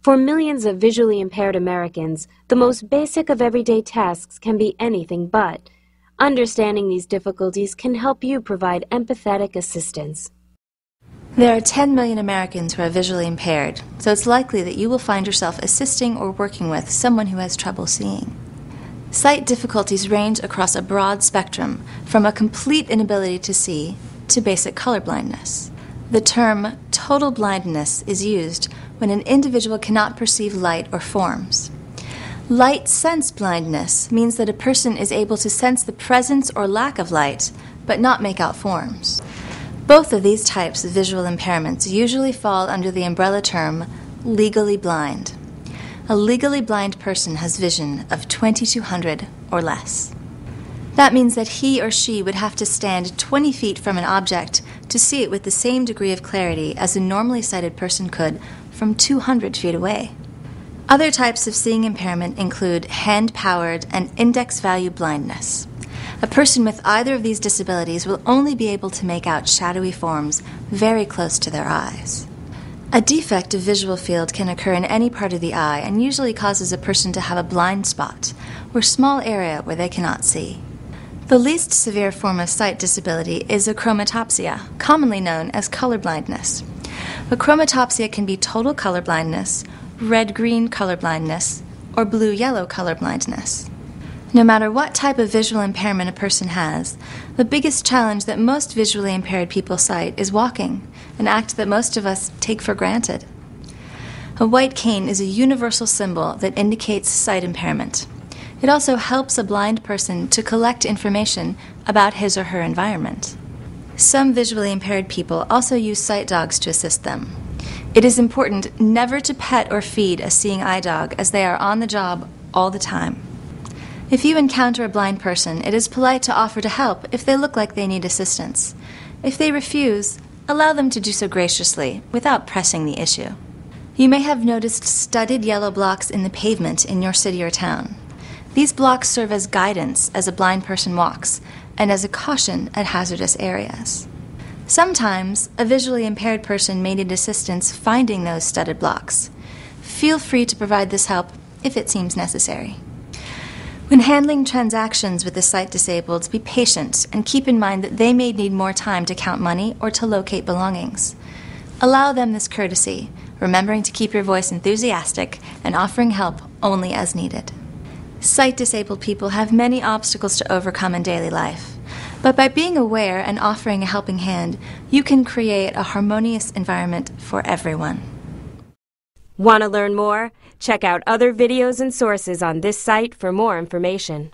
For millions of visually impaired Americans, the most basic of everyday tasks can be anything but. Understanding these difficulties can help you provide empathetic assistance. There are 10 million Americans who are visually impaired, so it's likely that you will find yourself assisting or working with someone who has trouble seeing. Sight difficulties range across a broad spectrum, from a complete inability to see to basic color blindness. The term total blindness is used when an individual cannot perceive light or forms. Light sense blindness means that a person is able to sense the presence or lack of light, but not make out forms. Both of these types of visual impairments usually fall under the umbrella term legally blind. A legally blind person has vision of 2200 or less. That means that he or she would have to stand 20 feet from an object to see it with the same degree of clarity as a normally sighted person could from 200 feet away. Other types of seeing impairment include hand-powered and index value blindness. A person with either of these disabilities will only be able to make out shadowy forms very close to their eyes. A defect of visual field can occur in any part of the eye and usually causes a person to have a blind spot, or small area where they cannot see. The least severe form of sight disability is achromatopsia, commonly known as color blindness. Achromatopsia can be total color blindness, red-green color blindness, or blue-yellow color blindness. No matter what type of visual impairment a person has, the biggest challenge that most visually impaired people sight is walking, an act that most of us take for granted. A white cane is a universal symbol that indicates sight impairment. It also helps a blind person to collect information about his or her environment. Some visually impaired people also use sight dogs to assist them. It is important never to pet or feed a seeing eye dog, as they are on the job all the time. If you encounter a blind person, it is polite to offer to help if they look like they need assistance. If they refuse, allow them to do so graciously, without pressing the issue. You may have noticed studded yellow blocks in the pavement in your city or town. These blocks serve as guidance as a blind person walks, and as a caution at hazardous areas. Sometimes, a visually impaired person may need assistance finding those studded blocks. Feel free to provide this help if it seems necessary. When handling transactions with the sight disabled, be patient and keep in mind that they may need more time to count money or to locate belongings. Allow them this courtesy, remembering to keep your voice enthusiastic and offering help only as needed. Sight-disabled people have many obstacles to overcome in daily life, but by being aware and offering a helping hand, you can create a harmonious environment for everyone. Want to learn more? Check out other videos and sources on this site for more information.